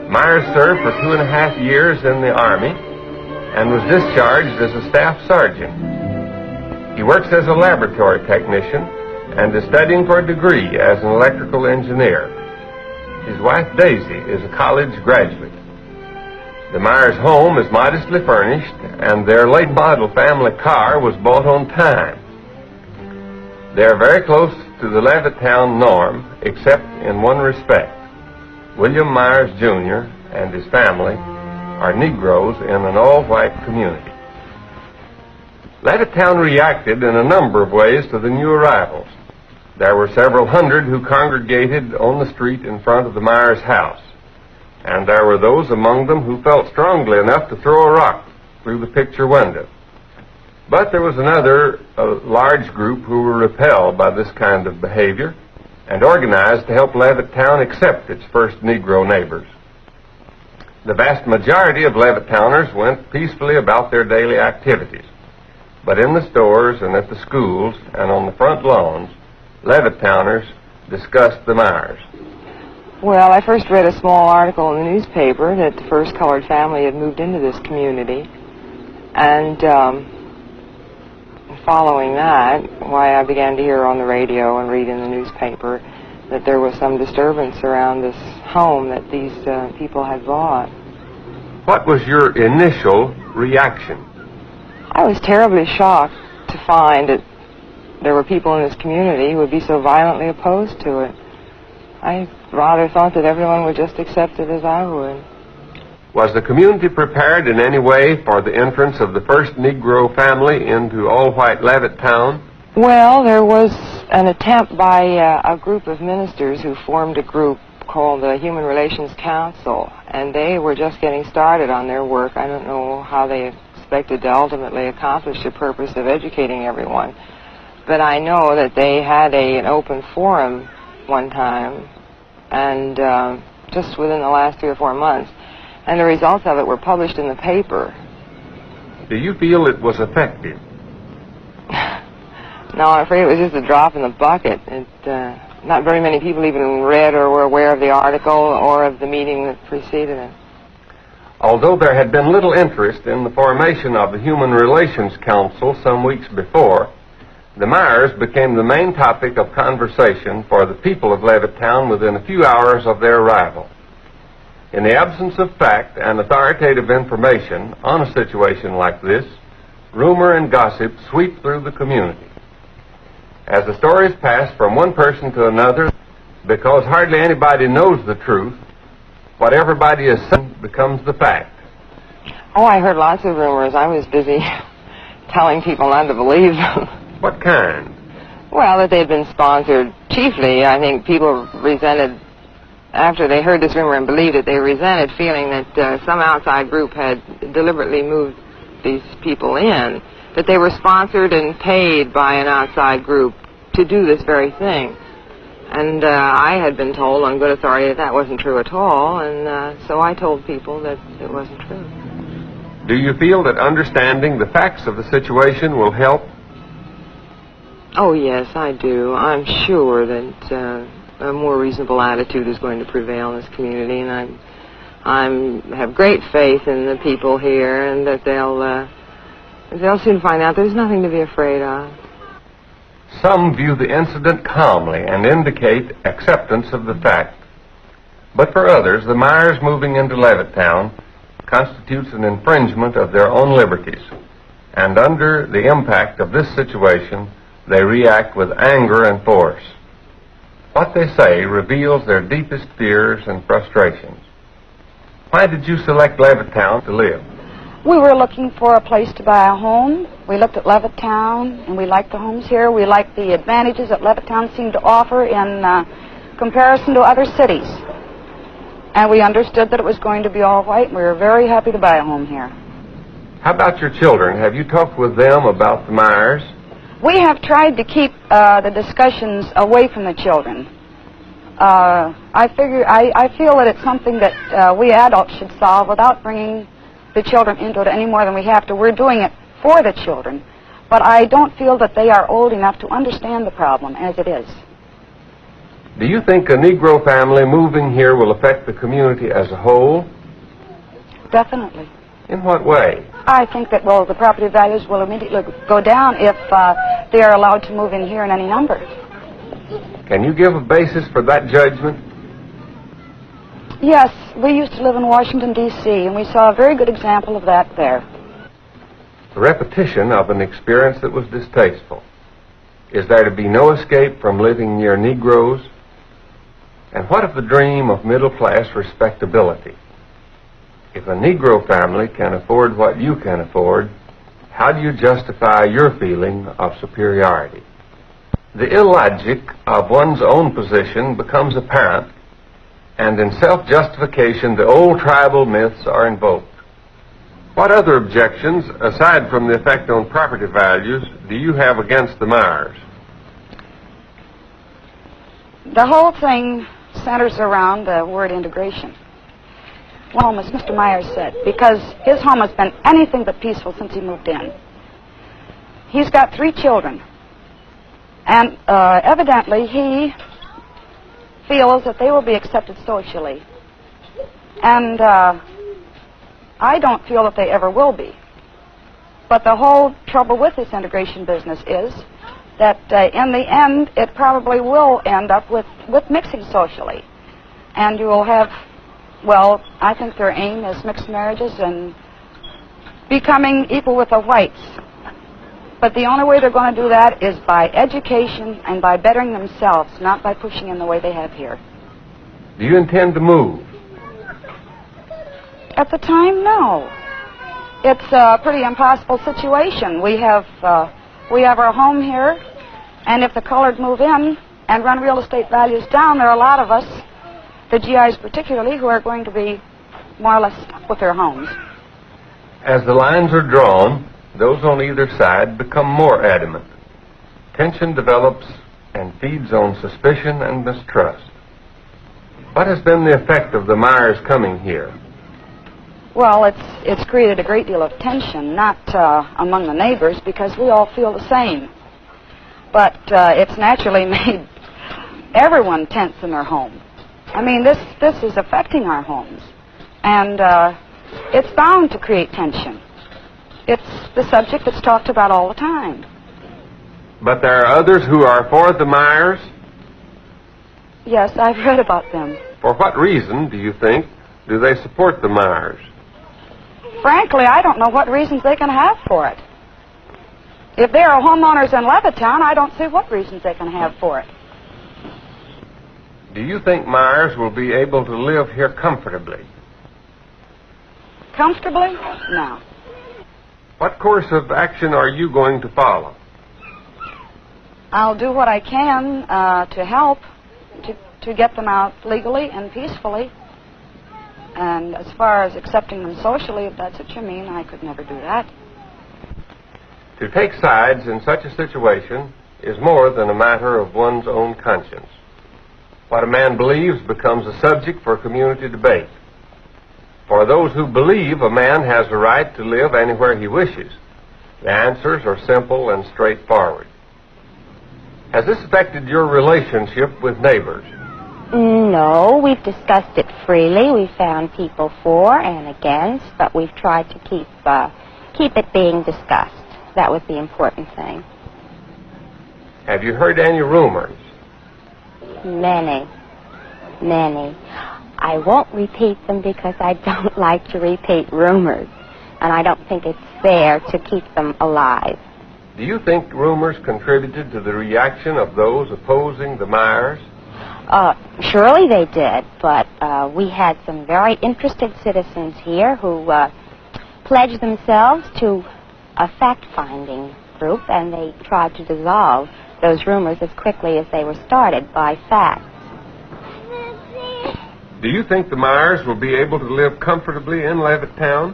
Myers served for 2.5 years in the Army and was discharged as a staff sergeant. He works as a laboratory technician and is studying for a degree as an electrical engineer. His wife, Daisy, is a college graduate. The Myers home is modestly furnished, and their late model family car was bought on time. They are very close to the Levittown norm, except in one respect. William Myers, Jr. and his family are Negroes in an all-white community. Levittown reacted in a number of ways to the new arrivals. There were several hundred who congregated on the street in front of the Myers house, and there were those among them who felt strongly enough to throw a rock through the picture window. But there was another large group who were repelled by this kind of behavior and organized to help Levittown accept its first Negro neighbors. The vast majority of Levittowners went peacefully about their daily activities, but in the stores and at the schools and on the front lawns, Levittowners discussed the Myers. Well, I first read a small article in the newspaper that the first colored family had moved into this community, and following that, why I began to hear on the radio and read in the newspaper that there was some disturbance around this home that these people had bought. What was your initial reaction? I was terribly shocked to find that there were people in this community who would be so violently opposed to it. I rather thought that everyone would just accept it as I would. Was the community prepared in any way for the entrance of the first Negro family into all-white Levittown? Well, there was an attempt by a group of ministers who formed a group called the Human Relations Council, and they were just getting started on their work. I don't know how they expected to ultimately accomplish the purpose of educating everyone, but I know that they had an open forum one time, and just within the last 3 or 4 months, and the results of it were published in the paper. Do you feel it was effective? No, I'm afraid it was just a drop in the bucket. Not very many people even read or were aware of the article or of the meeting that preceded it. Although there had been little interest in the formation of the Human Relations Council some weeks before, the Myers became the main topic of conversation for the people of Levittown within a few hours of their arrival. In the absence of fact and authoritative information on a situation like this, rumor and gossip sweep through the community. As the stories pass from one person to another, because hardly anybody knows the truth, what everybody is saying becomes the fact. Oh, I heard lots of rumors. I was busy telling people not to believe them. What kind? Well, that they'd been sponsored. Chiefly, I think people resented, after they heard this rumor and believed it, they resented feeling that some outside group had deliberately moved these people in, that they were sponsored and paid by an outside group to do this very thing. And I had been told on good authority that that wasn't true at all, and so I told people that it wasn't true. Do you feel that understanding the facts of the situation will help? Oh, yes, I do. I'm sure that a more reasonable attitude is going to prevail in this community, and I have great faith in the people here, and that they'll soon find out there's nothing to be afraid of. Some view the incident calmly and indicate acceptance of the fact. But for others, the Myers moving into Levittown constitutes an infringement of their own liberties, and under the impact of this situation, they react with anger and force. What they say reveals their deepest fears and frustrations. Why did you select Levittown to live? We were looking for a place to buy a home. We looked at Levittown, and we liked the homes here. We liked the advantages that Levittown seemed to offer in comparison to other cities. And we understood that it was going to be all white, and we were very happy to buy a home here. How about your children? Have you talked with them about the Myers? We have tried to keep the discussions away from the children. I feel that it's something that we adults should solve without bringing the children into it any more than we have to. We're doing it for the children, but I don't feel that they are old enough to understand the problem as it is. Do you think a Negro family moving here will affect the community as a whole? Definitely. In what way? I think that, well, the property values will immediately go down if they are allowed to move in here in any numbers. Can you give a basis for that judgment? Yes, we used to live in Washington, D.C., and we saw a very good example of that there. The repetition of an experience that was distasteful. Is there to be no escape from living near Negroes? And what of the dream of middle-class respectability? If a Negro family can afford what you can afford, how do you justify your feeling of superiority? The illogic of one's own position becomes apparent, and in self-justification the old tribal myths are invoked. What other objections, aside from the effect on property values, do you have against the Myers? The whole thing centers around the word integration. Well, as Mr. Myers said, because his home has been anything but peaceful since he moved in. He's got 3 children, and evidently he feels that they will be accepted socially. And I don't feel that they ever will be. But the whole trouble with this integration business is that in the end, it probably will end up with mixing socially. And you will have, well, I think their aim is mixed marriages and becoming equal with the whites. But the only way they're going to do that is by education and by bettering themselves, not by pushing in the way they have here. Do you intend to move? At the time, no. It's a pretty impossible situation. We have our home here, and if the colored move in and run real estate values down, there are a lot of us, the GIs particularly, who are going to be more or less stuck with their homes. As the lines are drawn, those on either side become more adamant. Tension develops and feeds on suspicion and mistrust. What has been the effect of the Myers coming here? Well, it's created a great deal of tension, not among the neighbors, because we all feel the same. But it's naturally made everyone tense in their home. I mean, this is affecting our homes. And it's bound to create tension. It's the subject that's talked about all the time. But there are others who are for the Myers? Yes, I've read about them. For what reason, do you think, do they support the Myers? Frankly, I don't know what reasons they can have for it. If they are homeowners in Levittown, I don't see what reasons they can have for it. Do you think Myers will be able to live here comfortably? Comfortably? No. What course of action are you going to follow? I'll do what I can to help to get them out legally and peacefully. And as far as accepting them socially, if that's what you mean, I could never do that. To take sides in such a situation is more than a matter of one's own conscience. What a man believes becomes a subject for community debate. For those who believe a man has a right to live anywhere he wishes, the answers are simple and straightforward. Has this affected your relationship with neighbors? No, we've discussed it freely. We found people for and against, but we've tried to keep it being discussed. That was the important thing. Have you heard any rumors? Many. I won't repeat them because I don't like to repeat rumors, and I don't think it's fair to keep them alive. Do you think rumors contributed to the reaction of those opposing the Myers? Surely they did, but we had some very interested citizens here who pledged themselves to a fact-finding group, and they tried to dissolve those rumors as quickly as they were started by facts. Do you think the Myers will be able to live comfortably in Levittown?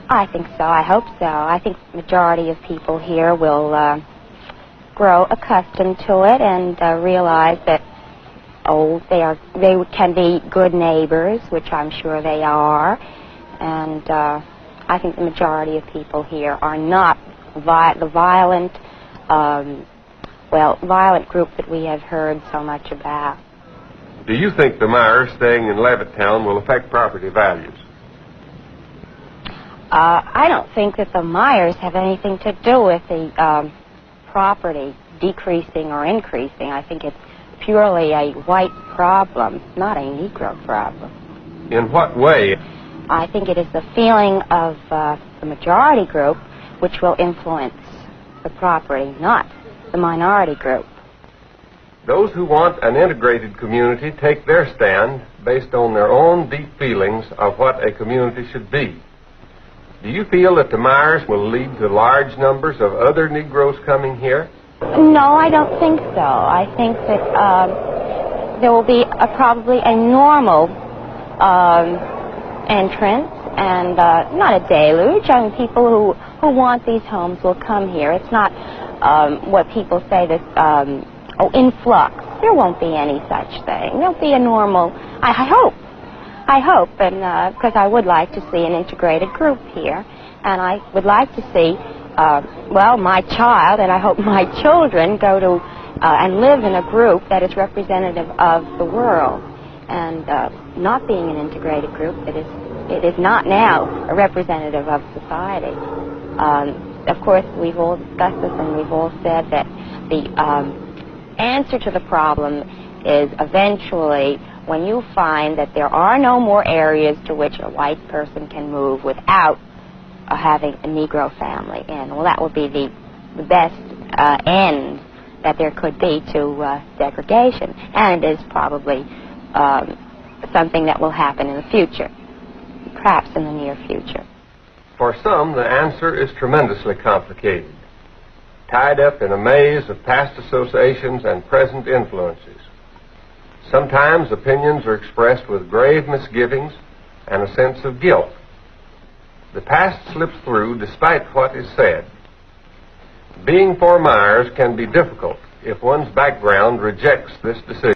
I think so. I hope so. I think the majority of people here will grow accustomed to it and realize that, they can be good neighbors, which I'm sure they are. And I think the majority of people here are not the violent, violent group that we have heard so much about. Do you think the Myers staying in Levittown will affect property values? I don't think that the Myers have anything to do with the property decreasing or increasing. I think it's purely a white problem, not a Negro problem. In what way? I think it is the feeling of the majority group which will influence the property, not the minority group. Those who want an integrated community take their stand based on their own deep feelings of what a community should be. Do you feel that the Myers will lead to large numbers of other Negroes coming here? No, I don't think so. I think that there will be probably a normal entrance and not a deluge. I mean, people who want these homes will come here. It's not what people say that, influx. There won't be any such thing. There'll be a normal, I hope, and because I would like to see an integrated group here, and I would like to see, my child, and I hope my children go to and live in a group that is representative of the world, and not being an integrated group, it is not now a representative of society. Of course, we've all discussed this, and we've all said that the answer to the problem is eventually when you find that there are no more areas to which a white person can move without having a Negro family in. Well, that would be the best end that there could be to segregation, and it is probably something that will happen in the future, perhaps in the near future. For some, the answer is tremendously complicated, tied up in a maze of past associations and present influences. Sometimes opinions are expressed with grave misgivings and a sense of guilt. The past slips through despite what is said. Being for Myers can be difficult if one's background rejects this decision.